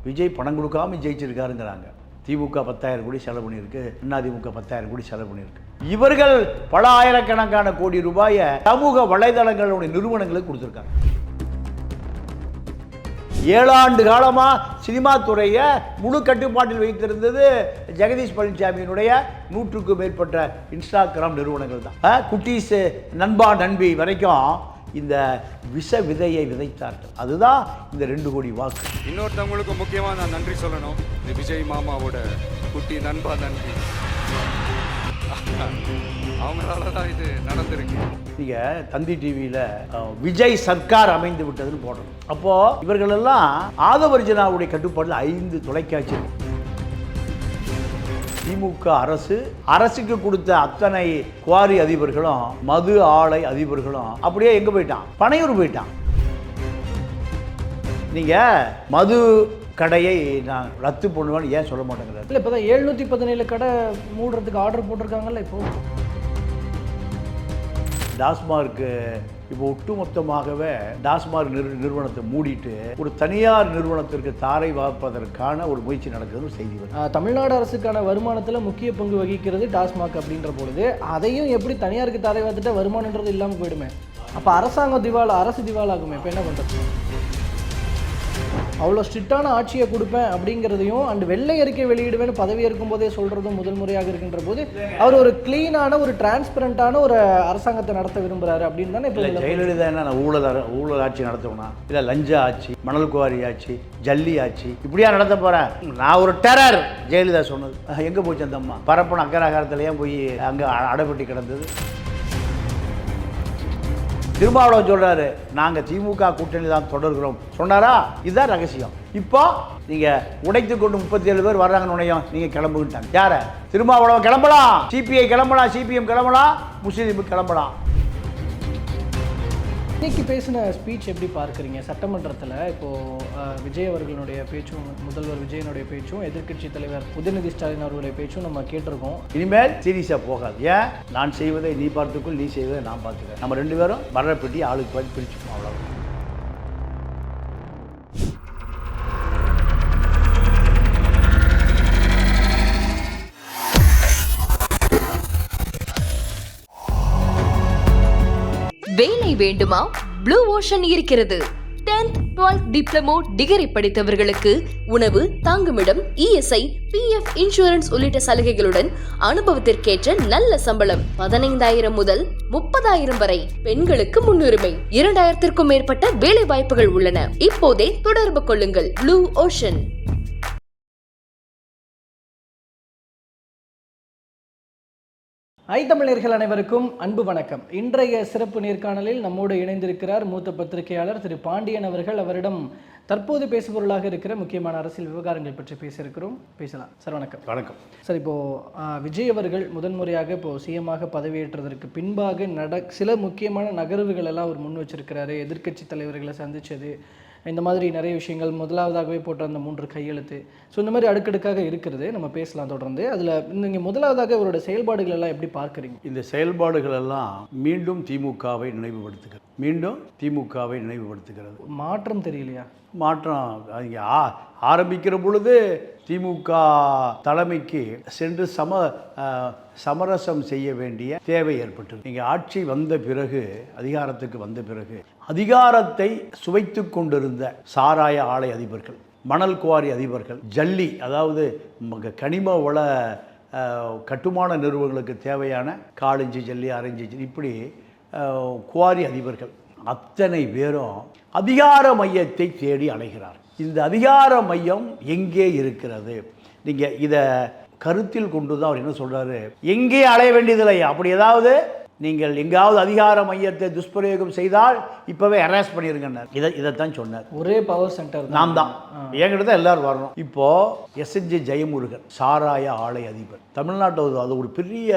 விஜய் பணம் கொடுக்காம ஜெயிச்சிருக்காருங்கிறாங்க. திமுக 10,000 கோடி செலவு பண்ணியிருக்கு, அதிமுக 10,000 கோடி செலவு பண்ணியிருக்கு. இவர்கள் பல ஆயிரக்கணக்கான கோடி ரூபாயை சமூக வலைதளங்களுடைய நிறுவனங்களுக்கு கொடுத்துருக்காங்க. 7 ஆண்டு காலமாக சினிமா துறையை முழு கட்டுப்பாட்டில் வைத்திருந்தது ஜெகதீஷ் பழனிசாமியினுடைய 100க்கும் மேற்பட்ட இன்ஸ்டாகிராம் நிறுவனங்கள் தான். குட்டீஸ், நண்பா நண்பி வரைக்கும் இந்த விஷ விதையை விதைத்தார்கள். அதுதான் இந்த 2 கோடி வாக்கு. இன்னொருத்தவங்களுக்கு முக்கியமாக நான் நன்றி சொல்லணும். இந்த விஜய் மாமாவோட குட்டி நண்பா நன்றி, அவங்களால தான் இது நடந்திருக்கு. நீங்கள் தந்தி டிவியில் விஜய் சர்க்கார் அமைந்து விட்டதுன்னு போடணும். அப்போது இவர்களெல்லாம் ஆதவர்ஜனாவுடைய கட்டுப்பாட்டில் 5 தொலைக்காட்சி. திமுக அரசுக்கு கொடுத்த அத்தனை குவாரி அதிபர்களும் மது ஆலை அதிபர்களும் அப்படியே எங்க போயிட்டான்? பனையூர் போயிட்டான். நீங்க மது கடையை நான் ரத்து பண்ணுவேன்னு ஏன் சொல்ல மாட்டேங்கிறாரு? இல்லை, இப்போ தான் 717 கடை மூடுறதுக்கு ஆர்டர் போட்டிருக்காங்கல்ல. இப்போ டாஸ்மார்க்கு இப்போ ஒட்டுமொத்தமாகவே டாஸ்மார்க் நிறுவனத்தை மூடிட்டு ஒரு தனியார் நிறுவனத்திற்கு தாரை வார்ப்பதற்கான ஒரு முயற்சி நடக்குதுன்னு செய்தி வருது. தமிழ்நாடு அரசுக்கான வருமானத்தில் முக்கிய பங்கு வகிக்கிறது டாஸ்மாக் அப்படின்ற பொழுது அதையும் எப்படி தனியாருக்கு தாரை வார்த்துட்டா வருமானன்றது இல்லாமல் போயிடுமே. அப்போ அரசு திவாலாகுமே. இப்போ என்ன பண்ணுறது? அவ்வளோ ஸ்ட்ரிக்டான ஆட்சியை கொடுப்பேன் அப்படிங்கிறதையும் அண்ட் வெள்ளை அறிக்கை வெளியிடுவேன்னு பதவி ஏற்கும் போதே சொல்கிறதும் முதல் முறையாக இருக்கின்ற போது அவர் ஒரு கிளீனான ஒரு டிரான்ஸ்பரண்டான ஒரு அரசாங்கத்தை நடத்த விரும்புகிறாரு அப்படின்னு தானே. இப்போ ஜெயலலிதா என்ன ஊழல் ஆட்சி நடத்தணும்னா இல்லை லஞ்ச ஆட்சி, மணல் குவாரி ஆட்சி, ஜல்லி ஆட்சி இப்படியா நடத்த போகிறேன்? நான் ஒரு டெரர் ஜெயலலிதா சொன்னது. எங்கே போச்சு அந்த அம்மா? பரப்பன அக்கராகாரத்துலையே போய் அங்கே அடைபட்டி கிடந்தது. திருமாவளவன் சொல்றாரு, நாங்கள் திமுக கூட்டணி தான் தொடர்கிறோம் சொன்னாரா? இதுதான் ரகசியம். இப்போ நீங்கள் உடைத்து கொண்டு 37 பேர் வர்றாங்கன்னு உடையும் நீங்கள் கிளம்புகிட்டாங்க. யார? திருமாவளவன் கிளம்பலாம், சிபிஐ கிளம்பலாம், சிபிஎம் கிளம்பலாம், முஸ்லீம் கிளம்பலாம். இன்னைக்கு பேசின ஸ்பீச் எப்படி பார்க்குறீங்க? சட்டமன்றத்தில் இப்போது விஜய் அவர்களுடைய பேச்சும், முதல்வர் விஜயனுடைய பேச்சும், எதிர்க்கட்சி தலைவர் உதயநிதி ஸ்டாலின் அவர்களுடைய பேச்சும் நம்ம கேட்டிருக்கோம். இனிமேல் சீரியஸாக போகாது. ஏன்? நான் செய்வதை நீ பார்த்துக்குள், நீ செய்வதை நான் பார்த்துக்கிறேன். நம்ம 2 பேரும் வர்ற பெட்டி ஆளுக்கு பார்த்து பிரிச்சுக்கணும். அவ்வளோ. வேலை வேண்டுமா? ப்ளூ ஓஷன் இருக்கிறது. 10th 12th டிப்ளமோ டிகிரி படித்தவர்களுக்கு உணவு, தங்குமிடம், இஎஸ்ஐ, பிஎஃப் இன்சூரன்ஸ் உள்ளிட்ட சலுகைகளுடன் அனுபவத்திற்கேற்ற நல்ல சம்பளம் 15,000 முதல் 30,000 வரை. பெண்களுக்கு முன்னுரிமை. 2,000க்கும் மேற்பட்ட வேலை வாய்ப்புகள் உள்ளன. இப்போதே தொடர்பு கொள்ளுங்கள். Blue ocean. தமிழர்கள் அனைவருக்கும் அன்பு வணக்கம். இன்றைய சிறப்பு நேர்காணலில் நம்மோடு இணைந்திருக்கிறார் மூத்த பத்திரிகையாளர் திரு பாண்டியன் அவர்கள். அவரிடம் தற்போது பேசுபொருளாக இருக்கிற முக்கியமான அரசியல் விவகாரங்கள் பற்றி பேசலாம். சார் வணக்கம். வணக்கம் சார். இப்போது விஜய் அவர்கள் முதன்முறையாக இப்போது சிஎம்மாக பதவியேற்றதற்கு பின்பாக சில முக்கியமான நகர்வுகள் எல்லாம் அவர் முன் வச்சிருக்கிறாரு. எதிர்க்கட்சி தலைவர்களை சந்தித்தது, இந்த மாதிரி நிறைய விஷயங்கள், முதலாவதாகவே போட்ட அந்த 3 கையெழுத்து, ஸோ இந்த மாதிரி அடுக்கடுக்காக இருக்கிறது. நம்ம பேசலாம் தொடர்ந்து. அதில் நீங்கள் முதலாவதாக அவரோட செயல்பாடுகள் எல்லாம் எப்படி பார்க்குறீங்க? இந்த செயல்பாடுகள் எல்லாம் மீண்டும் திமுகவை நினைவுபடுத்துகிறது. மாற்றம் தெரியலையா? மாற்றம் ஆரம்பிக்கிற பொழுது திமுக தலைமைக்கு சென்று சமரசம் செய்ய வேண்டிய தேவை ஏற்பட்டது. நீங்கள் ஆட்சி வந்த பிறகு, அதிகாரத்துக்கு வந்த பிறகு, அதிகாரத்தை சுவைத்து கொண்டிருந்த சாராய ஆலை அதிபர்கள், மணல் குவாரி அதிபர்கள், ஜல்லி அதாவது கனிம வள கட்டுமான நிறுவனங்களுக்கு தேவையான 4 இன்ச்சு ஜல்லி, 6 இன்ச்சு இப்படி குவாரி அதிபர்கள் அத்தனை பேரும் அதிகார மையத்தை தேடி அலைகிறார். இந்த அதிகார மையம் எங்கே இருக்கிறது? நீங்கள் இதை கருத்தில் கொண்டு தான் அவர் என்ன சொல்கிறாரு, எங்கே அலைய வேண்டியதில்லை. அப்படி ஏதாவது நீங்கள் எங்காவது அதிகார மையத்தை துஷ்பிரயோகம் செய்தால் இப்போவே அரெஸ்ட் பண்ணிருங்க. இதைத்தான் சொன்னார். ஒரே பவர் சென்டர் நான் தான், என்கிட்ட தான் எல்லாரும் வரணும். இப்போது எஸ்என்ஜி ஜெயமுருகன் சாராய ஆலை அதிபர், தமிழ்நாட்டில் அது ஒரு பெரிய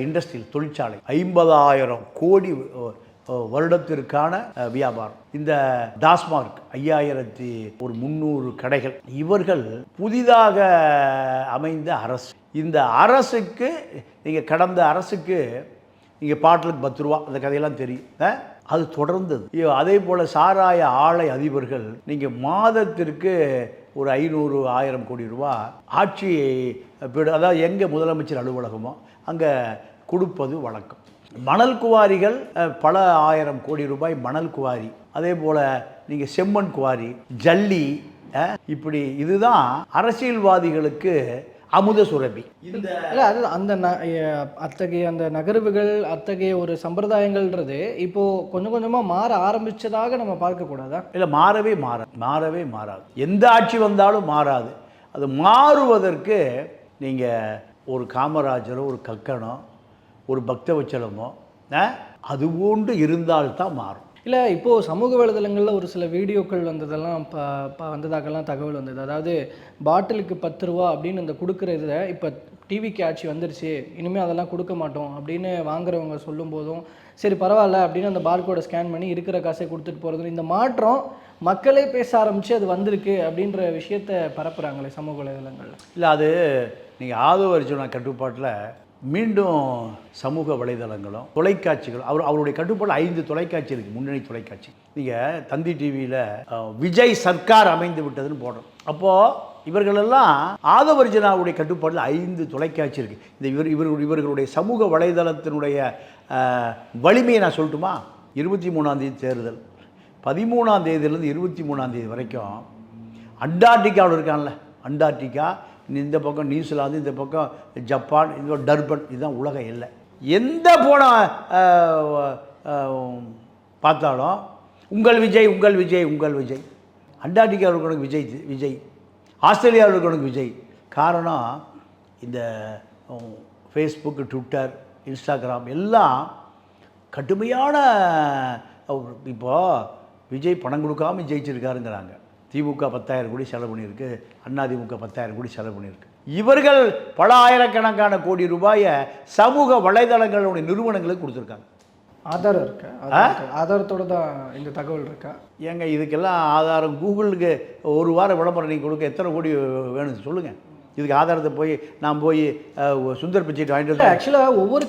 இண்டஸ்ட்ரியல் தொழிற்சாலை, 50,000 கோடி வருடத்திற்கான வியாபாரம். இந்த டாஸ்மார்க் 5,300 கடைகள். இவர்கள் புதிதாக அமைந்த அரசு. இந்த அரசுக்கு நீங்கள் கடந்த அரசுக்கு நீங்கள் பாட்டிலுக்கு 10 ரூபா, அந்த கதையெல்லாம் தெரியும். அது தொடர்ந்தது. அதே போல் சாராய ஆலை அதிபர்கள் நீங்கள் மாதத்திற்கு ஒரு 500-1000 கோடி ரூபா ஆட்சி அதாவது எங்கே முதலமைச்சர் அலுவலகமோ அங்கே கொடுப்பது வழக்கம். மணல் குவாரிகள் பல 1000 கோடி ரூபாய் மணல் குவாரி, அதே போல் நீங்கள் செம்மண் குவாரி, ஜல்லி, இப்படி இதுதான் அரசியல்வாதிகளுக்கு அமுத சுரபி. இல்லை அது அத்தகைய அந்த நகர்வுகள், அத்தகைய ஒரு சம்பிரதாயங்கள்ன்றது இப்போது கொஞ்சம் கொஞ்சமாக மாற ஆரம்பித்ததாக நம்ம பார்க்கக்கூடாதா? இல்லை, மாறவே மாறாது. எந்த ஆட்சி வந்தாலும் மாறாது. அது மாறுவதற்கு நீங்கள் ஒரு காமராஜரோ, ஒரு கக்கனோ, ஒரு பக்தவச்சலமோ அது போன்று இருந்தால்தான் மாறும். இல்லை, இப்போது சமூக வலைதளங்களில் ஒரு சில வீடியோக்கள் வந்ததெல்லாம் வந்ததாகலாம் தகவல் வந்தது. அதாவது பாட்டிலுக்கு 10 ரூபா அப்படின்னு இந்த கொடுக்குற இதில் இப்போ டிவிக்கு ஆட்சி வந்துருச்சு, இனிமேல் அதெல்லாம் கொடுக்க மாட்டோம் அப்படின்னு வாங்குறவங்க சொல்லும் போதும் சரி பரவாயில்ல அப்படின்னு அந்த பார்கோடை ஸ்கேன் பண்ணி இருக்கிற காசை கொடுத்துட்டு போகிறது, இந்த மாற்றம் மக்களே பேச ஆரம்பித்து அது வந்திருக்கு அப்படின்ற விஷயத்தை பரப்புகிறாங்களே சமூக வலைதளங்களில். இல்லை, அது நீங்கள் ஆதவ அர்ஜுனா கட்டுப்பாட்டில் மீண்டும் சமூக வலைதளங்களும் தொலைக்காட்சிகளும் அவருடைய கட்டுப்பாடு 5 தொலைக்காட்சி இருக்குது, முன்னணி தொலைக்காட்சி. நீங்கள் தந்தி டிவியில் விஜய் சர்க்கார் அமைந்து விட்டதுன்னு போடுறோம். அப்போது இவர்களெல்லாம் ஆதவ அர்ஜுனாவுடைய கட்டுப்பாட்டில் 5 தொலைக்காட்சி இருக்குது. இந்த இவர்களுடைய சமூக வலைதளத்தினுடைய வலிமையை நான் சொல்லட்டுமா? 23ஆம் தேதி தேர்தல், 13ஆம் தேதியிலேருந்து 23ஆம் தேதி வரைக்கும் அண்டார்டிகாவில் இருக்கான்ல, அண்டார்டிகா, இந்த பக்கம் நியூசிலாந்து, இந்த பக்கம் ஜப்பான், இந்த டர்பன், இதுதான் உலக எல்லை. எந்த போன பார்த்தாலும் உங்கள் விஜய். அண்டார்டிகாவில் இருக்கணும் விஜய், ஆஸ்திரேலியாவில் இருக்கணும் விஜய். காரணம் இந்த ஃபேஸ்புக், ட்விட்டர், இன்ஸ்டாகிராம் எல்லாம் கடுமையான. இப்போது விஜய் பணம் கொடுக்காமல் ஜெயிச்சிருக்காருங்கிறாங்க. திமுக 10,000 கோடி செலவு பண்ணியிருக்கு, அதிமுக 10,000 கோடி செலவு பண்ணியிருக்கு. இவர்கள் பல ஆயிரக்கணக்கான கோடி ரூபாயை சமூக வலைதளங்களுடைய நிறுவனங்களுக்கு கொடுத்துருக்காங்க. ஆதாரம் இருக்கா? ஆதாரத்தோடு தான் இந்த தகவல் இருக்கா? ஏங்க இதுக்கெல்லாம் ஆதாரம் கூகுளுக்கு ஒரு வாரம் விளம்பரம் நீங்கள் கொடுக்க எத்தனை கோடி வேணும்னு சொல்லுங்கள். இதுக்கு ஆதாரத்தை போய் நான் போய் சுந்தர் பிச்சைட்டு வாங்கிட்டு வந்து ஆக்சுவலாக ஒவ்வொரு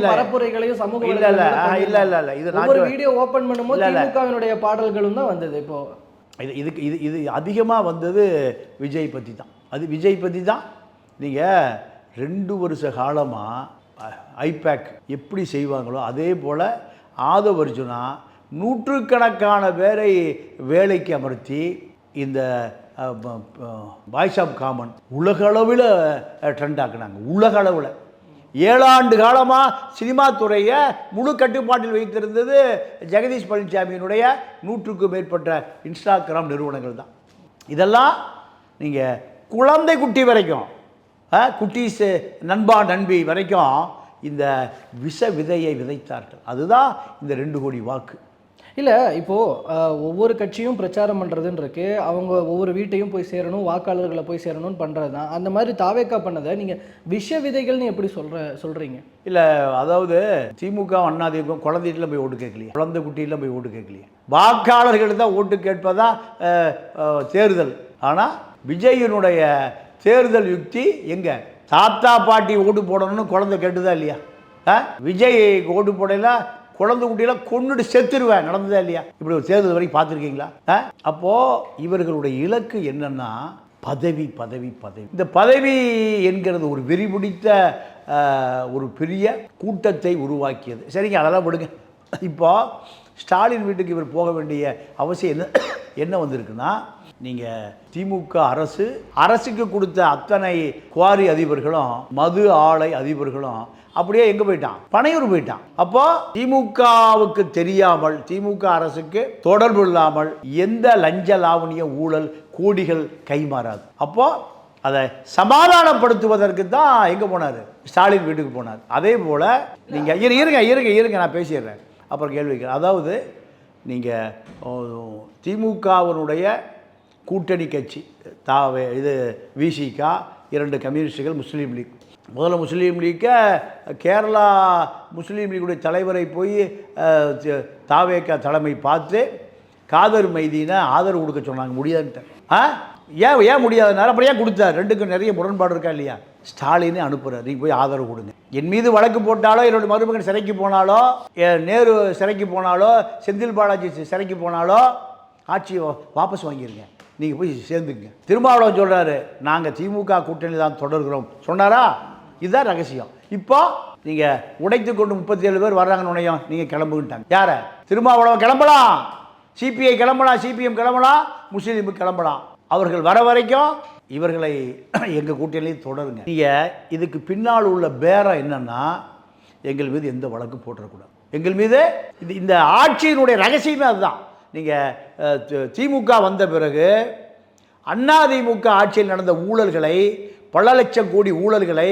பரப்புரைகளையும் சமூக இல்லை இது ஒவ்வொரு வீடியோ ஓப்பன் பண்ணும்போது திமுகவினுடைய பாடல்களும் தான் வந்தது. இப்போ இது அதிகமாக வந்தது விஜய் பற்றி தான். அது விஜய் பற்றி தான். நீங்கள் 2 வருஷ காலமாக ஐபேக் எப்படி செய்வாங்களோ அதே போல் ஆதவ அர்ஜுனா நூற்றுக்கணக்கான பேரை வேலைக்கு அமர்த்தி இந்த வாய்ஸ் ஆஃப் காமன் உலகளவில் ட்ரெண்ட் ஆக்குனாங்க. உலகளவில் 7 ஆண்டு காலமாக சினிமா துறையை முழு கட்டுப்பாட்டில் வைத்திருந்தது ஜெகதீஷ் பழனிசாமியினுடைய 100க்கும் மேற்பட்ட இன்ஸ்டாகிராம் நிறுவனங்கள் தான். இதெல்லாம் நீங்கள் குழந்தை குட்டி வரைக்கும், குட்டீஸ் நண்பா நண்பி வரைக்கும் இந்த விஷ விதையை விதைத்தார்கள். அதுதான் இந்த 2 கோடி வாக்கு. இல்லை, இப்போது ஒவ்வொரு கட்சியும் பிரச்சாரம் பண்ணுறதுன்னு இருக்கு, அவங்க ஒவ்வொரு வீட்டையும் போய் சேரணும், வாக்காளர்களை போய் சேரணும்னு பண்ணுறது தான். அந்த மாதிரி தாவேக்கா பண்ணதை நீங்கள் விஷ விதைகள்னு எப்படி சொல்கிறீங்க? இல்லை, அதாவது திமுக அதிமுக குழந்தை வீட்டில் போய் ஓட்டு கேட்கலையே, குழந்தை குட்டியில் போய் ஓட்டு கேட்கலையே, வாக்காளர்கள் தான் ஓட்டு கேட்பதான் தேர்தல். ஆனால் விஜயினுடைய தேர்தல் யுக்தி எங்கே? தாத்தா பாட்டி ஓட்டு போடணும்னு குழந்தை கேட்டுதா இல்லையா? விஜய் ஓட்டு போடல குழந்தை குட்டியெல்லாம் கொண்டுட்டு செத்துருவேன், நடந்ததா இல்லையா? இப்படி ஒரு தேர்தல் வரைக்கும் பார்த்துருக்கீங்களா? அப்போது இவர்களுடைய இலக்கு என்னன்னா பதவி. இந்த பதவி என்கிறது ஒரு வெறி பிடித்த ஒரு பெரிய கூட்டத்தை உருவாக்கியது. சரிங்க, அதெல்லாம் விடுங்க. இப்போ ஸ்டாலின் வீட்டுக்கு இவர் போக வேண்டிய அவசியம் என்ன வந்திருக்குன்னா, நீங்கள் திமுக அரசுக்கு கொடுத்த அத்தனை குவாரி அதிபர்களும் மது ஆலை அதிபர்களும் அப்படியே எங்கே போயிட்டான்? பனையூர் போயிட்டான். அப்போ திமுகவுக்கு தெரியாமல், திமுக அரசுக்கு தொடர்பு இல்லாமல் எந்த லஞ்ச லாவணிய ஊழல் கோடிகள் கைமாறாது. அப்போ அதை சமாதானப்படுத்துவதற்கு தான் எங்கே போனார்? ஸ்டாலின் வீட்டுக்கு போனார். அதே போல் நீங்கள் இருங்க நான் பேசிடுறேன், அப்புறம் கேள்வி வைக்கிறேன். அதாவது நீங்கள் திமுகவினுடைய கூட்டணி கட்சி விசிகா, 2 கம்யூனிஸ்டுகள், முஸ்லீம் லீக். முதல்ல முஸ்லீம் லீக்கை கேரளா முஸ்லீம் லீக்குடைய தலைவரை போய் தாவேக்கா தலைமை பார்த்து காதர் மைதீனை ஆதரவு கொடுக்க சொன்னாங்க. முடியாதுன்ட்டு. ஏன் முடியாதுனால அப்புறம் ஏன் கொடுத்தார்? 2க்கும் நிறைய முரண்பாடு இருக்கா இல்லையா? ஸ்டாலினே அனுப்புகிறார், நீங்கள் போய் ஆதரவு கொடுங்க. என் மீது வழக்கு போட்டாலோ, என்னுடைய மருமகன் சிறைக்கு போனாலோ, நேரு சிறைக்கு போனாலோ, செந்தில் பாலாஜி சிறைக்கு போனாலோ, ஆட்சியை வாபஸ் வாங்கிடுங்க, நீங்கள் போய் சேர்ந்துக்குங்க. திருமாவளவன் சொல்கிறாரு நாங்கள் திமுக கூட்டணி தான் தொடர்கிறோம் சொன்னாரா? இதுதான் ரகசியம். இப்போ நீங்கள் உடைத்து கொண்டு 37 பேர் வர்றாங்கன்னு உடையும் நீங்கள் கிளம்புகிட்டாங்க. யாரை? திருமாவளவன் கிளம்பலாம், சிபிஐ கிளம்பலாம், சிபிஎம் கிளம்பலாம், முஸ்லீம் கிளம்பலாம். அவர்கள் வர வரைக்கும் இவர்களை எங்கள் கூட்டணியில் தொடருங்க. நீங்கள் இதுக்கு பின்னால் உள்ள பேரம் என்னன்னா, எங்கள் மீது எந்த வழக்கு போட்டுறக்கூடாது, எங்கள் மீது இந்த ஆட்சியினுடைய ரகசியமே அதுதான். நீங்கள் திமுக வந்த பிறகு அதிமுக ஆட்சியில் நடந்த ஊழல்களை, பல லட்சம் கோடி ஊழல்களை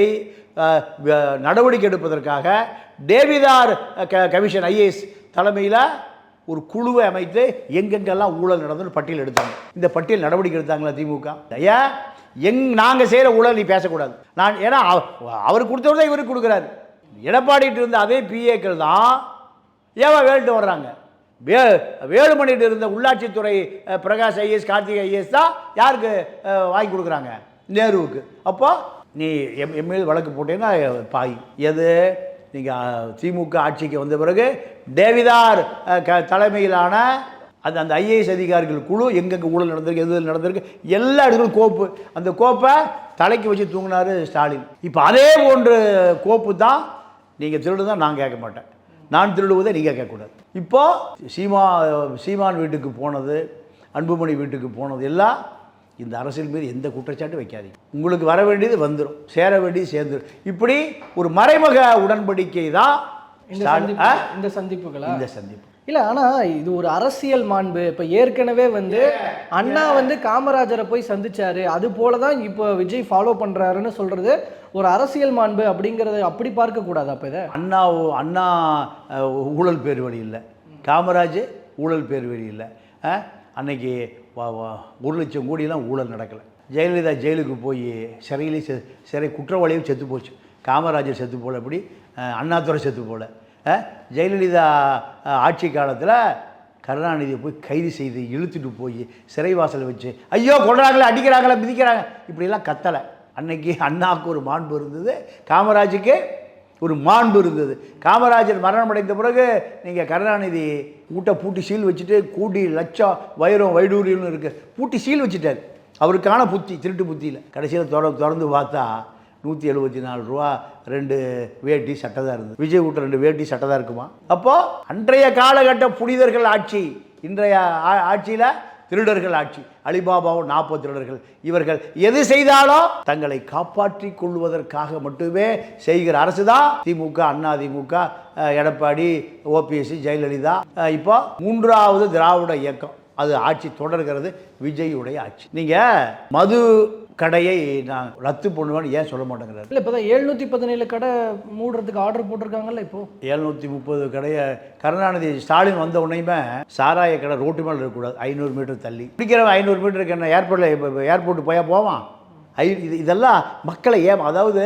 நடவடிக்கை எடுப்பதற்காக டேவிதார் கமிஷன் ஐஏஎஸ் தலைமையில் ஒரு குழுவை அமைத்து எங்கெங்கெல்லாம் ஊழல் நடந்தது பட்டியல் எடுத்தாங்க. இந்த பட்டியல் நடவடிக்கை எடுத்தாங்களா திமுக? ஏன் நாங்கள் செய்கிற ஊழல் நீ பேசக்கூடாது. ஏன்னா அவர் கொடுத்தவர் தான் இவருக்கு கொடுக்குறாரு. எடப்பாடிட்டு இருந்த அதே பிஏக்கள் தான் ஏவா வேல்ட்டு வர்றாங்க. வேலுமணிட்டு இருந்த உள்ளாட்சித்துறை பிரகாஷ் ஐஏஎஸ், கார்த்திகை ஐஏஎஸ் தான் யாருக்கு வாங்கி கொடுக்குறாங்க? நேருவுக்கு. அப்போ நீ எம்எல்ஏ வழக்கு போட்டீங்கன்னா பாய். எது? நீங்கள் திமுக ஆட்சிக்கு வந்த பிறகு டேவிதார் தலைமையிலான அந்த ஐஏஎஸ் அதிகாரிகள் குழு எங்கெங்கே ஊழல் நடந்திருக்கு, எது நடந்திருக்கு, எல்லா இடத்துலையும் கோப்பு. அந்த கோப்பை தலைக்கு வச்சு தூங்கினார் ஸ்டாலின். இப்போ அதே போன்று கோப்பு தான். நீங்கள் திருடு தான் நான் கேட்க மாட்டேன், நான் திருடுவதை நீங்கள் கேட்கக்கூடாது. இப்போது சீமான் வீட்டுக்கு போனது, அன்புமணி வீட்டுக்கு போனது எல்லாம் இந்த அரசியல் மீது எந்த குற்றச்சாட்டும் வைக்காதீங்க. உங்களுக்கு வர வேண்டியது வந்துடும், சேர வேண்டியது சேர்ந்துடும். இப்படி ஒரு மறைமுக உடன்படிக்கை தான் இந்த சந்திப்புகளா? இந்த சந்திப்பு இல்லை, ஆனால் இது ஒரு அரசியல் மாண்பு. இப்போ ஏற்கனவே அண்ணா காமராஜரை போய் சந்திச்சாரு, அது போல தான் இப்போ விஜய் ஃபாலோ பண்ணுறாருன்னு சொல்கிறது ஒரு அரசியல் மாண்பு அப்படிங்கிறத அப்படி பார்க்கக்கூடாது. அப்போ இதை அண்ணா ஊழல் பேர் வழி இல்லை, காமராஜ் ஊழல் பேர் வழி இல்லை. அன்னைக்கு 1 லட்சம் கோடியெல்லாம் ஊழல் நடக்கலை. ஜெயலலிதா ஜெயிலுக்கு போய் சிறை குற்றவாளியும் செத்து போச்சு. காமராஜர் செத்து போல, எப்படி அண்ணாதுரை செத்து போல. ஜெயலலிதா ஆட்சி காலத்தில் கருணாநிதியை போய் கைது செய்து இழுத்துட்டு போய் சிறைவாசல் வச்சு ஐயோ கொள்றாங்களே, அடிக்கிறாங்களே, மிதிக்கிறாங்க, இப்படிலாம் கத்தலை. அன்னைக்கு அண்ணாவுக்கு ஒரு மாண்பு இருந்தது, காமராஜுக்கு ஒரு மாண்பு இருந்தது. காமராஜர் மரணம் அடைந்த பிறகு நீங்கள் கருணாநிதி கூட்ட பூட்டி சீல் வச்சுட்டு, கூடி லட்சம் வைரம் வைடூரியம்னு இருக்குது, பூட்டி சீல் வச்சுட்டார். அவருக்கான புத்தி, திருட்டு புத்தியில். கடைசியில் திறந்து பார்த்தா 174 ரூபா 2 வேட்டி சட்டை தான் இருந்தது. விஜய் வீட்டில் 2 வேட்டி சட்டை தான் இருக்குமா? அப்போது அன்றைய காலகட்ட புனிதர்கள் ஆட்சி, இன்றைய ஆட்சியில் திருடர்கள் ஆட்சி. அலிபாபாவும் 40 திருடர்கள். இவர்கள் எது செய்தாலும் தங்களை காப்பாற்றி கொள்வதற்காக மட்டுமே செய்கிற அரசு தான் திமுக, அதிமுக, எடப்பாடி, ஓபிஎஸ், ஜெயலலிதா. இப்போ 3வது திராவிட இயக்கம் அது ஆட்சி தொடர்கிறது, விஜயுடைய ஆட்சி. நீங்கள் மது கடையை நான் ரத்து பண்ணுவேன்னு ஏன் சொல்ல மாட்டேங்கிறாரு? இல்லை, இப்போ தான் 717 கடை மூடுறதுக்கு ஆர்டர் போட்டிருக்காங்கல்ல. இப்போ 730 கடையை கருணாநிதி ஸ்டாலின் வந்த உடனேயுமே சாராய கடை ரோட்டு மேலே இருக்கக்கூடாது, 500 மீட்டர் தள்ளி. பிடிக்கிறவன் 500 மீட்டருக்கு என்ன ஏர்போர்ட்டு போவான். இதெல்லாம் மக்களை அதாவது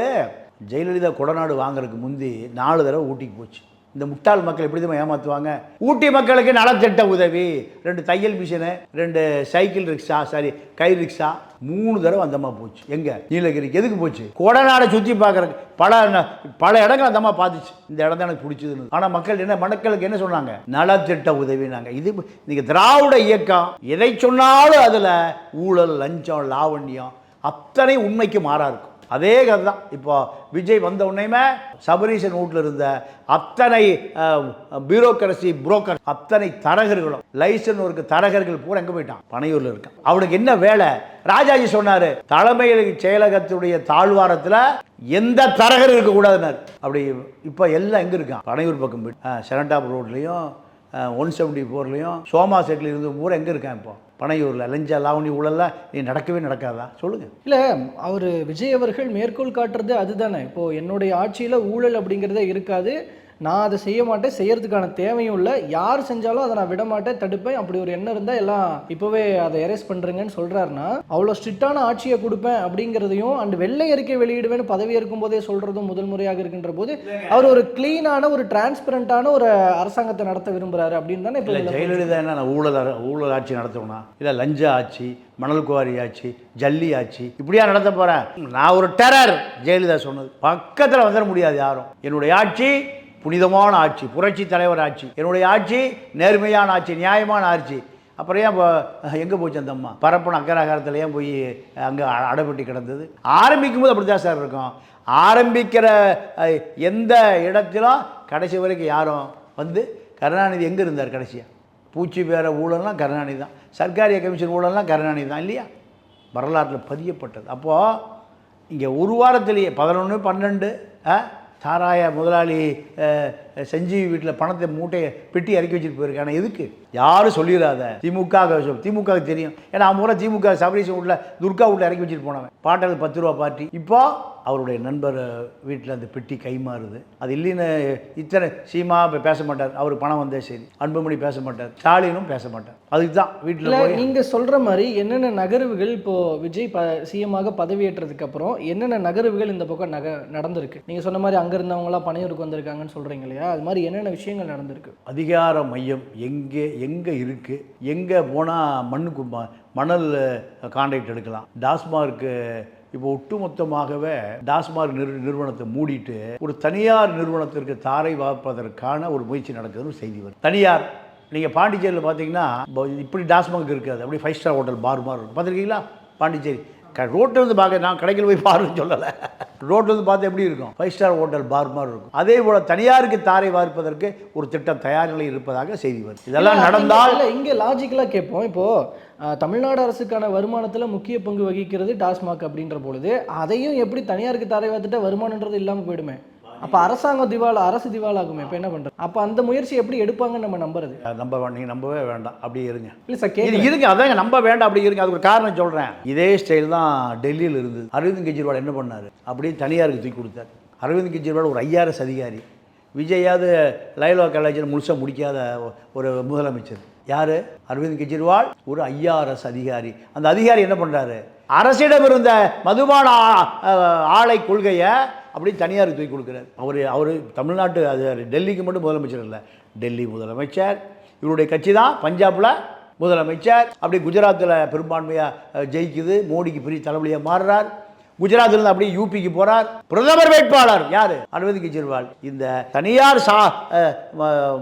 ஜெயலலிதா கொடநாடு வாங்குறதுக்கு முந்தி 4 தடவை ஊட்டிக்கு போச்சு. இந்த முட்டாள் மக்கள் எப்படி தான் ஏமாற்றுவாங்க? ஊட்டி மக்களுக்கு நலத்திட்ட உதவி, 2 தையல் மிஷினு, 2 சைக்கிள் ரிக்ஷா, கை ரிக்ஷா, 3 தடவை அந்தம்மா போச்சு. எங்கே? நீலகிரிக்கு. எதுக்கு போச்சு? கொடநாடை சுற்றி பார்க்குறதுக்கு. பல இடங்கள் அந்தம்மா பார்த்துச்சு, இந்த இடம் தான் எனக்கு பிடிச்சதுன்னு. ஆனால் மக்களுக்கு என்ன சொன்னாங்க? நலத்திட்ட உதவினாங்க. இது நீங்கள் திராவிட இயக்கம் எதை சொன்னாலும் அதில் ஊழல், லஞ்சம், லாவண்யம் அத்தனை உண்மைக்கு மாறா இருக்கும். அதே கதை தான். இப்போ விஜய் வந்த உடனேயுமே சபரீசன் வீட்டில் இருந்த அத்தனை பியூரோக்ரசி, புரோக்கர், அத்தனை தரகர்களும், லைசன் ஒர்க்கு தரகர்கள் பூரா எங்கே போயிட்டான்? பனையூரில் இருக்கான். அவனுக்கு என்ன வேலை? ராஜாஜி சொன்னார், தலைமை செயலகத்துடைய தாழ்வாரத்தில் எந்த தரகர் இருக்கக்கூடாதுன்னாரு. அப்படி இப்போ எல்லாம் எங்கே இருக்கான்? பனையூர் பக்கம் போயிட்டு செனட்டாப் ரோட்லேயும் 174லையும் சோமா செட்டில் இருந்து பூரா எங்கே இருக்கான்? இப்போ பனையூரில். லஞ்ச லாவணி ஊழல்லாம் நீ நடக்கவே நடக்காதா? சொல்லுங்கள். இல்லை, அவர் விஜய் அவர்கள் மேற்கோள் காட்டுறது அதுதானே. இப்போது என்னுடைய ஆட்சியில் ஊழல் அப்படிங்கிறதே இருக்காது, நான் அதை செய்ய மாட்டேன், செய்யறதுக்கான தேவையும் இல்லை, யார் செஞ்சாலும் அதை நான் விட மாட்டேன், தடுப்பேன், அப்படி ஒரு எண்ணம் இருந்தால் எல்லாம் இப்போவே அதை எரேஸ் பண்ணுறீங்கன்னு சொல்கிறாருன்னா, அவ்வளோ ஸ்ட்ரிக்டான ஆட்சியை கொடுப்பேன் அப்படிங்கிறதையும் அண்ட் வெள்ளை அறிக்கை வெளியிடுவேன்னு பதவி இருக்கும் போதே சொல்கிறதும் முதல் முறையாக இருக்கின்ற போது அவர் ஒரு கிளீனான, ஒரு டிரான்ஸ்பரண்டான ஒரு அரசாங்கத்தை நடத்த விரும்புகிறாரு அப்படின்னு தானே. இப்போ ஜெயலலிதா என்ன ஊழல் ஆட்சி நடத்தணும்னா, இல்லை லஞ்ச ஆட்சி, மணல் குவாரி ஆட்சி, ஜல்லி ஆட்சி, இப்படியா நடத்த போகிறேன்? நான் ஒரு டெரர். ஜெயலலிதா சொன்னது பக்கத்தில் வந்துட முடியாது யாரும். என்னுடைய ஆட்சி புனிதமான ஆட்சி, புரட்சி தலைவர் ஆட்சி, என்னுடைய ஆட்சி நேர்மையான ஆட்சி, நியாயமான ஆட்சி. அப்புறம் ஏன் எங்கே போச்சு அந்த அம்மா பரப்பன அக்கராகாரத்தில் ஏன் போய் அங்கே அடைபட்டி கிடந்தது? ஆரம்பிக்கும் போது அப்படி தான் சார் இருக்கும். ஆரம்பிக்கிற எந்த இடத்திலும் கடைசி வரைக்கும் யாரும் வந்து கருணாநிதி எங்கே இருந்தார் கடைசியாக? பூச்சி பேர ஊழல்லாம் கருணாநிதி தான், சர்க்காரிய கமிஷன் ஊழல்லாம் கருணாநிதி தான் இல்லையா? வரலாற்றில் பதியப்பட்டது. அப்போது இங்கே ஒரு வாரத்திலேயே 11, 12 சாராய முதலாளி சஞ்சீவி வீட்டில் பணத்தை மூட்டையை பெட்டி இறக்கி வச்சுட்டு போயிருக்காங்க. எதுக்கு? யாரும் சொல்லிடாத. திமுக தெரியும். ஏன்னா முறை திமுக சபரீஷன் வீட்டில் துர்கா வீட்டில் இறக்கி வச்சுட்டு போனவன். பாட்டல் 10 ரூபா பார்ட்டி. இப்போ அவருடைய நண்பர் வீட்டில் அந்த பெட்டி கைமாறுது. அது இல்லைன்னு இத்தனை சீமா பேச மாட்டார். அவருக்கு பணம் வந்தே சரி. அன்புமணி பேச மாட்டார், ஸ்டாலினும் பேச மாட்டார். அதுக்கு தான் வீட்டில் நீங்கள் சொல்கிற மாதிரி என்னென்ன நகர்வுகள் இப்போது விஜய் சிஎம்மாக பதவியேற்றதுக்கு அப்புறம் என்னென்ன நகர்வுகள் இந்த பக்கம் நடந்திருக்கு? நீங்கள் சொன்ன மாதிரி அங்கே இருந்தவங்களாம் பனையூருக்கு வந்திருக்காங்கன்னு சொல்கிறீங்க இல்லையா? அது மாதிரி என்னென்ன விஷயங்கள் நடந்திருக்கு? அதிகார மையம் எங்கே இருக்குது, எங்கே போனால் மணல் கான்ட்ராக்ட் எடுக்கலாம். டாஸ்மார்க்கு இப்போ ஒட்டுமொத்தமாகவே டாஸ்மார்க் நிறுவனத்தை மூடிட்டு ஒரு தனியார் நிறுவனத்திற்கு தாரை வார்ப்பதற்கான ஒரு முயற்சி நடக்குதுன்னு செய்தி வரும். தனியார் நீங்கள் பாண்டிச்சேரியில் பார்த்தீங்கன்னா இப்படி டாஸ்மார்க் இருக்காது, அப்படி 5 ஸ்டார் ஹோட்டல் பார் மாதிரி இருக்கும். பார்த்துருக்கீங்களா? பாண்டிச்சேரி ரோட்டில் வந்து பார்க்க, நான் கடையில் போய் பாருன்னு சொல்லலை, ரோட்டில் வந்து பார்த்து எப்படி இருக்கும்? 5 ஸ்டார் ஹோட்டல் பார் மாதிரி இருக்கும். அதே போல் தனியாருக்கு தாரை வார்ப்பதற்கு ஒரு திட்டம் தயார் நிலையில் இருப்பதாக செய்தி வரும். இதெல்லாம் நடந்தால் இங்கே லாஜிக்கலாக கேட்போம். இப்போது தமிழ்நாடு அரசுக்கான வருமானத்தில் முக்கிய பங்கு வகிக்கிறது டாஸ்மாக் அப்படின்ற பொழுது அதையும் எப்படி தனியாருக்கு தாரை வார்த்துட்டா வருமானன்றது இல்லாமல் போயிடுமே? அப்போ அரசு திவாலாகுமே. இப்போ என்ன பண்ணுறது? அப்போ அந்த முயற்சி எப்படி எடுப்பாங்கன்னு நம்ம நம்புறது? நீங்கள் நம்பவே வேண்டாம், அப்படியே இருங்க. இல்லை சார், இருங்க, அதாங்க நம்ப வேண்டாம், அப்படி இருங்க. அதுக்கு ஒரு காரணம் சொல்கிறேன். இதே ஸ்டைல் தான் டெல்லியில் இருந்தது. அரவிந்த் கெஜ்ரிவால் என்ன பண்ணார்? அப்படியே தனியாருக்கு தூக்கி கொடுத்தார். அரவிந்த் கெஜ்ரிவால் ஒரு IRS அதிகாரி. விஜயாவது லைலா காலேஜில் முழுசாக முடிக்காத ஒரு முதலமைச்சர். யார்? அரவிந்த் கெஜ்ரிவால் ஒரு IRS அதிகாரி. அந்த அதிகாரி என்ன பண்ணுறாரு? அரசிடம் இருந்த மதுபான ஆலை கொள்கையை அப்படி தனியாருக்கு தூக்கி கொடுக்குறாரு. அவர் தமிழ்நாட்டு அது டெல்லிக்கு மட்டும் முதலமைச்சர் இல்லை, டெல்லி முதலமைச்சர். இவருடைய கட்சி தான் பஞ்சாபில் முதலமைச்சர். அப்படி குஜராத்தில் பெரும்பான்மையாக ஜெயிக்குது. மோடிக்கு பெரிய தலைவலியாக மாறுறார். குஜராத்திலிருந்து அப்படியே யூபிக்கு போகிறார். பிரதமர் வேட்பாளர் யார்? அரவிந்த் கெஜ்ரிவால். இந்த தனியார்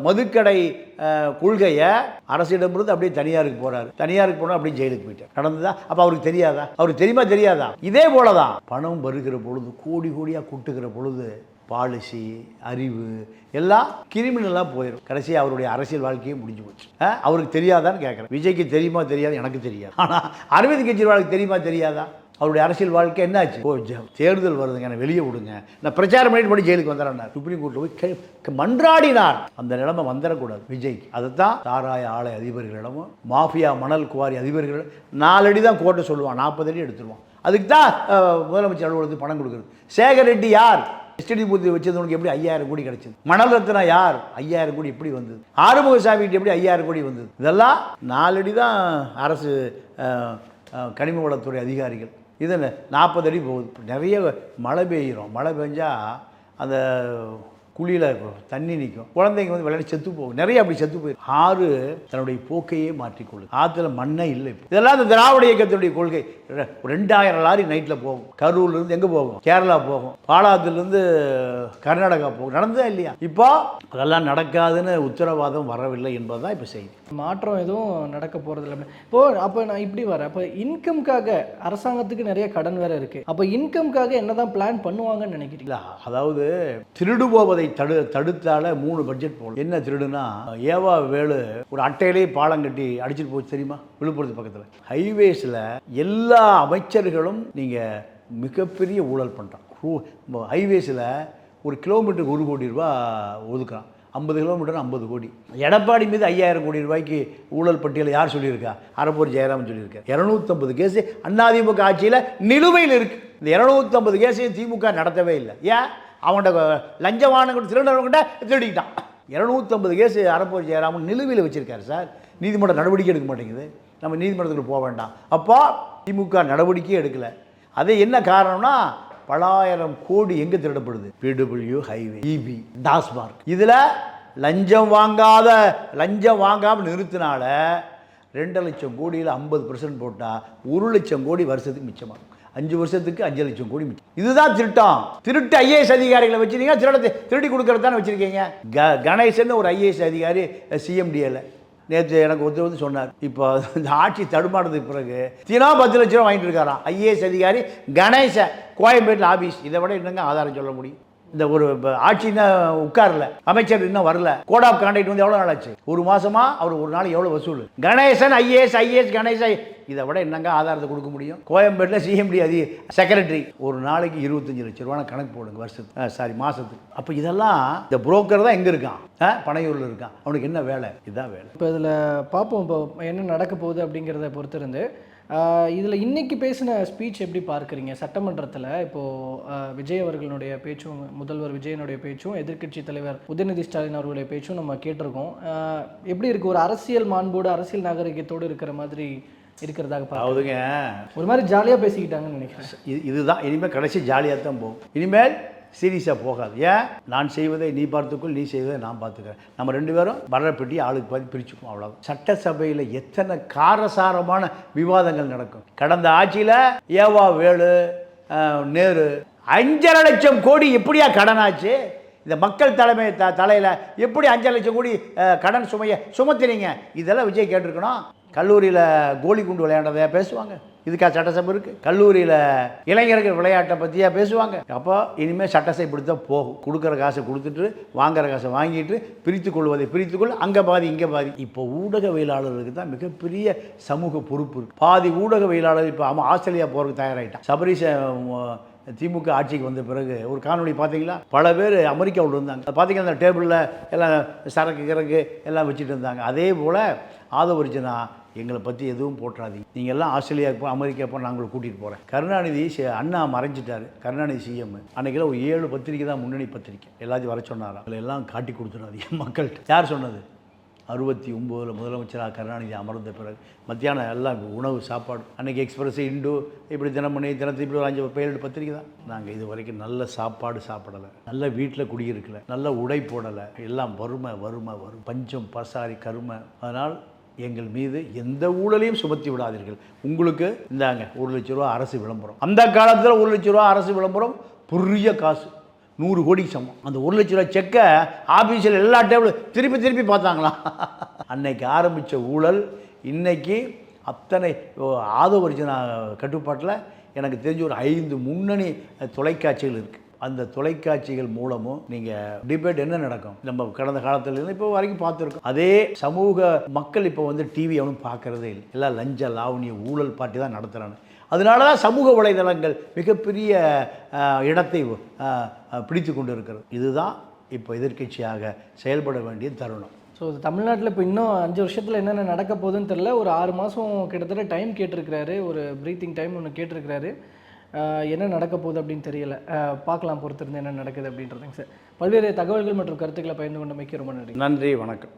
மதுக்கடை கொள்கையை அரசிடமிருந்து அப்படியே தனியாருக்கு போகிறார். தனியாருக்கு போனால் அப்படியே ஜெயிலுக்கு போயிட்டார். நடந்ததா? அப்போ அவருக்கு தெரியாதா? அவருக்கு தெரியுமா தெரியாதா? இதே போல தான் பணம் வருகிற பொழுது, கோடி கோடியாக கூட்டுகிற பொழுது பாலிசி, அறிவு எல்லாம் கிரிமினலாக போயிடும். கடைசியாக அவருடைய அரசியல் வாழ்க்கையும் முடிஞ்சு போச்சு. அவருக்கு தெரியாதான்னு கேட்குறேன். விஜய்க்கு தெரியுமா தெரியாது, எனக்கு தெரியாது. ஆனால் அரவிந்த் கெஜ்ரிவாலுக்கு தெரியுமா தெரியாதா? அவருடைய அரசியல் வாழ்க்கை என்னாச்சு? தேர்தல் வருதுங்க, என்னை வெளியே விடுங்க, நான் பிரச்சாரம் பண்ணிட்டு ஜெயிலுக்கு வந்துடுறேன். சுப்ரீம் கோர்ட்டில் போய் மன்றாடினார். அந்த நிலைமை வந்துடக்கூடாது விஜய்க்கு. அதுதான் சாராய ஆலை அதிபர்களிடமும் மாஃபியா மணல் குவாரி அதிபர்களிடம் 4 அடி தான் கோர்ட்டை சொல்லுவான், 40 அடி எடுத்துருவான். அதுக்கு தான் முதலமைச்சர் அலுவலகத்துக்கு பணம் கொடுக்குறது. சேகர் ரெட்டி யார்? எஸ்டிடி பூத்து வச்சதுக்கு எப்படி 5000 கோடி கிடைச்சது? மணல் ரத்னா யார்? 5000 கோடி எப்படி வந்தது? ஆறுமுகசாமிக்கு எப்படி 5000 கோடி வந்தது? இதெல்லாம் 4 அடி தான் அரசு கனிம வளத்துறை அதிகாரிகள். இது 40 அடி போகுது. நிறைய மழை பெய்யும். மழை பெஞ்சால் அந்த குழியில் தண்ணி நிற்கும். குழந்தைங்க வந்து விளையாடி செத்து போகும். நிறைய அப்படி செத்து போயிடும். ஆறு தன்னுடைய போக்கையே மாற்றிக்கொள்ளும். ஆற்றுல மண்ணே இல்லை. இதெல்லாம் இந்த திராவிட இயக்கத்துடைய கொள்கை. 2000 லாரி நைட்டில் போகும். கரூர்லேருந்து எங்கே போகும்? கேரளா போகும். பாலாத்துலேருந்து கர்நாடகா போகும். நடந்ததா இல்லையா? இப்போ அதெல்லாம் நடக்காதுன்னு உத்தரவாதம் வரவில்லை என்பது தான் இப்போ செய்தி. மாற்றம் எதுவும் நடக்க போகிறது இல்லை. இப்போது அப்போ நான் இப்படி வரேன். அப்போ இன்கம்காக அரசாங்கத்துக்கு நிறைய கடன் வேறு இருக்குது. அப்போ இன்கம்காக என்ன தான் பிளான் பண்ணுவாங்கன்னு நினைக்கிறீங்களா? அதாவது திருடு போவதை தடுத்தால 3 பட்ஜெட் போடும். என்ன திருடுனா, ஏவா வேலு ஒரு அட்டையிலே பாலம் கட்டி அடிச்சுட்டு போச்சு தெரியுமா? விழுப்புரத்து பக்கத்தில் ஹைவேஸில் எல்லா அமைச்சர்களும் நீங்கள் மிகப்பெரிய ஊழல் பண்ணுறான். ஹைவேஸில் ஒரு கிலோமீட்டருக்கு 1 கோடி ரூபா ஒதுக்குறான். 50 கிலோமீட்டர் 50 கோடி. எடப்பாடி மீது 5000 கோடி ரூபாய்க்கு ஊழல் பட்டியலை யார் சொல்லியிருக்கா? அரப்பூர் ஜெயராமன் சொல்லியிருக்கார். 250 கேஸ் அதிமுக ஆட்சியில் நிலுவையில் இருக்குது. இந்த 250 கேஸையும் திமுக நடத்தவே இல்லை. ஏன்? அவன்கிட்ட லஞ்சவானங்கிட்ட திருடவங்கிட்ட திருடிக்கிட்டான். 250 கேஸ் அரப்பூர் ஜெயராமன் நிலுவையில் வச்சுருக்காரு சார். நீதிமன்ற நடவடிக்கை எடுக்க மாட்டேங்குது. நம்ம நீதிமன்றத்துக்கு போக வேண்டாம். அப்போ திமுக நடவடிக்கையே எடுக்கலை. அது என்ன காரணம்னா, பலாயிரம் கோடி எங்கே திருடப்படுது? PWD highway, EB, TASMAC. இதில் லஞ்சம் வாங்காமல் நிறுத்தினால 2 லட்சம் கோடியில் 50% போட்டால் 1 லட்சம் கோடி வருஷத்துக்கு மிச்சமாகும். 5 வருஷத்துக்கு 5 லட்சம் கோடி மிச்சம். இதுதான் திருட்டம். திருட்டு IAS அதிகாரிகளை வச்சுருக்கீங்க. திருடி கொடுக்கறது தானே வச்சுருக்கீங்க. கணேசன் ஒரு IAS அதிகாரி CMDL. நேற்று எனக்கு ஒருத்தர் சொன்னார், இப்போ இந்த ஆட்சி தடுமாறுறதுக்கு பிறகு தினம் 10 லட்ச ரூபா வாங்கிட்டு இருக்காராம் ஐஏஎஸ் அதிகாரி கணேச கோயம்பேட்டில் ஆஃபீஸ். இதை விட என்னங்க ஆதாரம் சொல்ல முடியும்? இந்த ஒரு ஆட்சி இன்னும் உட்காரல, அமைச்சர் இன்னும் வரல, கோட் ஆஃப் கான்டாக்ட் வந்து எவ்வளோ நாள் ஆச்சு? ஒரு மாசமா அவர் ஒரு நாள் எவ்வளோ வசூல்? கணேசன் ஐஏஎஸ் கணேசன், இதை விட என்னங்க ஆதாரத்தை கொடுக்க முடியும்? கோயம்பேட்டில் சிஎம்டி செக்ரட்டரி ஒரு நாளைக்கு 25 லட்ச ரூபான கணக்கு போடுங்க வருஷத்துக்கு, மாசத்துக்கு. அப்போ இதெல்லாம் இந்த புரோக்கர் தான் எங்கே இருக்கான்? பனையூரில் இருக்கான். அவனுக்கு என்ன வேலை? இதுதான் வேலை. இப்போ இதில் பார்ப்போம், இப்போ என்ன நடக்க போகுது அப்படிங்கிறத பொறுத்திருந்து இதில் இன்றைக்கி பேசின ஸ்பீச் எப்படி பார்க்குறீங்க? சட்டமன்றத்தில் இப்போது விஜய் அவர்களுடைய பேச்சும், முதல்வர் விஜயனுடைய பேச்சும், எதிர்க்கட்சி தலைவர் உதயநிதி ஸ்டாலின் அவர்களுடைய பேச்சும் நம்ம கேட்டிருக்கோம். எப்படி இருக்குது? ஒரு அரசியல் மாண்போடு அரசியல் நாகரிகத்தோடு இருக்கிற மாதிரி இருக்கிறதாக பார்க்குதுங்க. ஒரு மாதிரி ஜாலியாக பேசிக்கிட்டாங்கன்னு நினைக்கிறேன். இதுதான் இனிமேல் கடைசி ஜாலியாக தான் போகும். இனிமேல் சீரியஸாக போகாது. ஏன்? நான் செய்வதை நீ பார்த்துக்கொள், நீ செய்வதை நான் பார்த்துக்கிறேன். நம்ம 2 பேரும் வரப்பெட்டி ஆளுக்கு பாதி பிரிச்சுக்குவோம், அவ்வளோதான். சட்டசபையில் எத்தனை காரசாரமான விவாதங்கள் நடக்கும். கடந்த ஆட்சியில் ஏவா வேலு, நேரு 5.5 லட்சம் கோடி எப்படியா கடனாச்சு? இந்த மக்கள் தலையில் எப்படி 5 லட்சம் கோடி கடன் சுமையை சுமத்தினீங்க? இதெல்லாம் விஜய் கேட்டிருக்கணும். கல்லூரியில் கோலி குண்டு விளையாண்டதையா பேசுவாங்க? இதுக்கா சட்டசபை இருக்குது? கல்லூரியில் இளைஞர்கள் விளையாட்டை பற்றியா பேசுவாங்க? அப்போ இனிமேல் சட்டசபை இப்படி தான் போகும். கொடுக்குற காசை கொடுத்துட்டு வாங்குற காசை வாங்கிட்டு பிரித்து கொள்வதை பிரித்துக்கொள், அங்கே பாதி இங்கே பாதி. இப்போ ஊடகவியலாளர்களுக்கு தான் மிகப்பெரிய சமூக பொறுப்பு இருக்குது. பாதி ஊடகவியலாளர் இப்போ ஆஸ்திரேலியா போகிறதுக்கு தயாராகிட்டான். சபரீஷ திமுக ஆட்சிக்கு வந்த பிறகு ஒரு காணொலி பார்த்தீங்களா? பல பேர் அமெரிக்காவில் இருந்தாங்க. பார்த்தீங்கன்னா அந்த டேபிளில் எல்லாம் சரக்கு எல்லாம் வச்சுட்டு இருந்தாங்க. அதே போல் ஆதவரிச்சுனா எங்களை பற்றி எதுவும் போட்டுறாதீங்க, நீங்கள் எல்லாம் ஆஸ்திரேலியாவுக்கு போ, அமெரிக்கா போ, நான் உங்களை கூட்டிகிட்டு போகிறேன். கருணாநிதி அண்ணா மறைஞ்சிட்டார். கருணாநிதி சிஎம். அன்றைக்கெல்லாம் ஒரு 7 பத்திரிக்கை தான் முன்னணி பத்திரிக்கை, எல்லாத்தையும் வர சொன்னாராம். அதில் எல்லாம் காட்டி கொடுத்துடாதீங்க மக்கள்கிட்ட. யார் சொன்னது? 69 முதலமைச்சராக கருணாநிதி அமர்ந்த பிறகு மத்தியானம் எல்லாம் உணவு சாப்பாடு. அன்றைக்கி எக்ஸ்பிரஸ், இண்டு, இப்படி தினமணி, தினத்தை இப்படி ஒரு 5-7 பத்திரிக்கை தான். நாங்கள் இது வரைக்கும் நல்ல சாப்பாடு சாப்பிடலை, நல்ல வீட்டில் குடியிருக்கலை, நல்ல உடை போடலை. எல்லாம் வறுமை வறுமை வரும், பஞ்சம் பசாரி கருமை. அதனால் எங்கள் மீது எந்த ஊழலையும் சுமத்தி விடாதீர்கள். உங்களுக்கு இந்தாங்க 1 லட்ச ரூபா அரசு விளம்பரம். அந்த காலத்தில் 1 லட்ச ரூபா அரசு விளம்பரம் பெரிய காசு, 100 கோடிக்கு சமம். அந்த 1 லட்ச ரூபா செக்கை ஆஃபீஸில் எல்லா டேபிளும் திருப்பி பார்த்தாங்களாம். அன்னைக்கு ஆரம்பித்த ஊழல் இன்னைக்கு அத்தனை ஆதவரிஜினா கட்டுப்பாட்டில் எனக்கு தெரிஞ்ச ஒரு 5 முன்னணி தொலைக்காட்சிகள் இருக்குது. அந்த தொலைக்காட்சிகள் மூலமும் நீங்கள் டிபேட் என்ன நடக்கும் நம்ம கடந்த காலத்தில் இப்போ வரைக்கும் பார்த்துருக்கோம். அதே சமூக மக்கள் இப்போ வந்து டிவி அவனும் பார்க்குறதே இல்லை, எல்லாம் லஞ்ச லாவணிய ஊழல் பார்ட்டி தான் நடத்துகிறாங்க. அதனால தான் சமூக வலைதளங்கள் மிகப்பெரிய இடத்தை பிடித்து கொண்டு இருக்கிறது. இதுதான் இப்போ எதிர்க்கட்சியாக செயல்பட வேண்டிய தருணம். ஸோ தமிழ்நாட்டில் இப்போ இன்னும் 5 வருஷத்தில் என்னென்ன நடக்க போகுதுன்னு தெரில. ஒரு 6 மாதம் கிட்டத்தட்ட டைம் கேட்டிருக்கிறாரு, ஒரு ப்ரீத்திங் டைம் ஒன்று கேட்டிருக்கிறாரு. என்ன நடக்க போகுது அப்படின்னு தெரியல. பார்க்கலாம், பொறுத்திருந்து என்ன நடக்குது அப்படின்றதுங்க சார். பல்வேறு தகவல்கள் மற்றும் கருத்துக்களை பகிர்ந்து கொண்டமைக்கு ரொம்ப நன்றி. நன்றி, வணக்கம்.